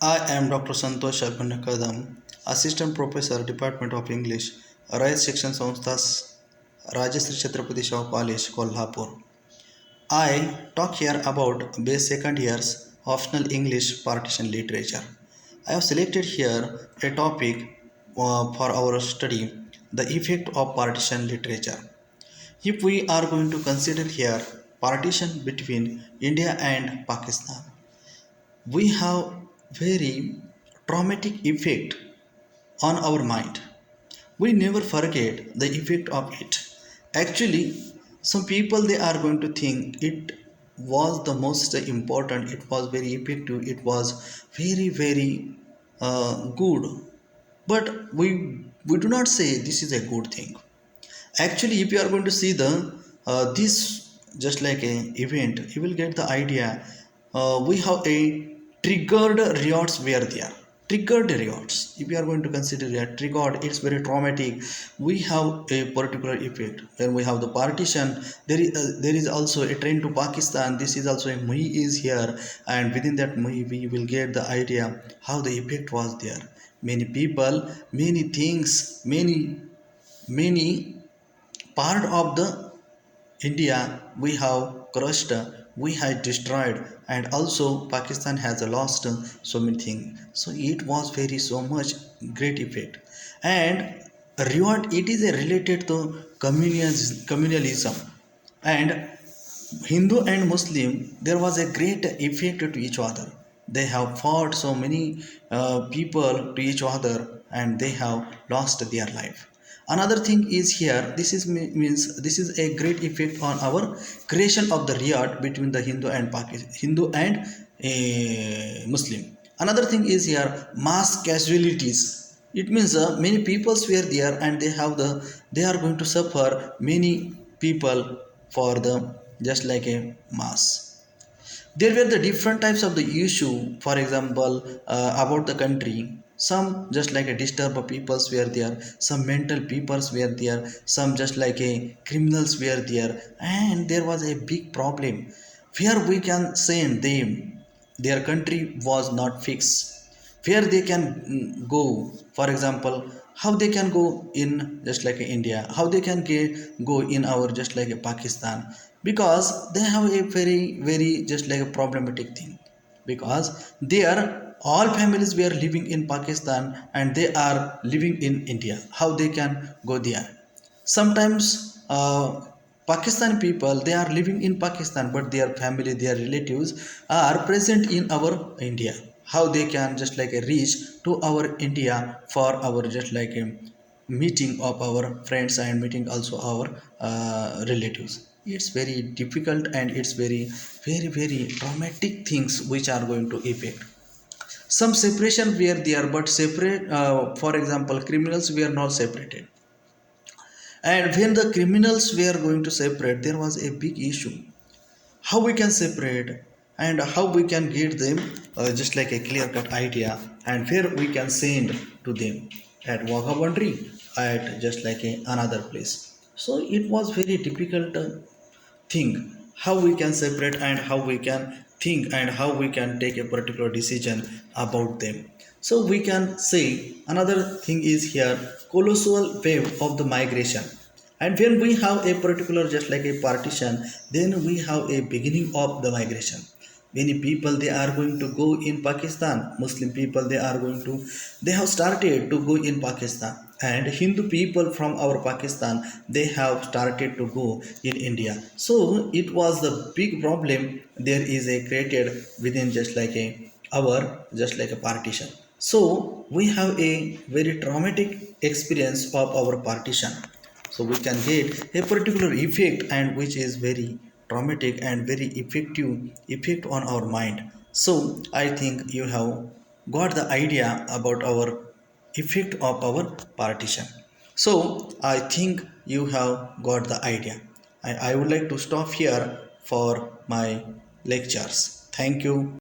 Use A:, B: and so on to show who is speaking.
A: I am Dr. Santosh Kadam, Assistant Professor, Department of English, Rayat Section Samsthas, Rajashri Chhatrapati Shahu College, Kolhapur. I talk here about base second year's optional English partition literature. I have selected here a topic for our study, the effect of partition literature. If we are going to consider here partition between India and Pakistan, we have very traumatic effect on our mind. We never forget the effect of it. Actually, some people they are going to think it was the most important, it was very effective, it was very good. But we do not say this is a good thing. Actually, if you are going to see the this just like a event, you will get the idea. We have a triggered riots were there. Triggered riots, if you are going to consider a triggered, it's very traumatic. We have a particular effect when we have the partition. There is also a train to Pakistan. This is also a Muhi is here, and within that Muhi we will get the idea how the effect was there. Many people, many things, many part of the India we have crushed, we have destroyed, and also Pakistan has lost so many things. So it was very so much great effect. And reward, it is a related to communalism. And Hindu and Muslim, there was a great effect to each other. They have fought so many people to each other, and they have lost their life. Another thing is here, this is means this is a great effect on our creation of the riyad between the Hindu and Pakistan, Hindu and Muslim. Another thing is here, mass casualties. It means many peoples were there, and they are going to suffer many people for the just like a mass. There were the different types of the issue. For example, about the country, some just like a disturbed peoples were there, some mental peoples were there, some just like a criminals were there, and there was a big problem where we can send them. Their country was not fixed where they can go. For example, how they can go in just like India, how they can go in our just like a Pakistan, because they have a very just like a problematic thing. Because there all families were living in Pakistan, and they are living in India, how they can go there. Sometimes Pakistan people, they are living in Pakistan, but their family, their relatives are present in our India. How they can just like a reach to our India for our just like a meeting of our friends and meeting also our relatives. It's very difficult, and it's very traumatic things which are going to affect. Some separation were there, but separate. For example, criminals were not separated. And when the criminals were going to separate, there was a big issue. How we can separate, and how we can get them just like a clear cut idea, and where we can send to them at Wagha boundary, at just like another place. So it was very difficult thing how we can separate, and how we can think, and how we can take a particular decision about them. So we can say another thing is here, colossal wave of the migration. And when we have a particular just like a partition, then we have a beginning of the migration. Many people they are going to go in Pakistan. Muslim people they have started to go in Pakistan, and Hindu people from our Pakistan, they have started to go in India. So it was the big problem. There is a created within just like a our just like a partition. So we have a very traumatic experience of our partition. So we can get a particular effect, and which is very traumatic and very effective effect on our mind. So I think you have got the idea about our effect of our partition. So I think you have got the idea. I would like to stop here for my lectures. Thank you.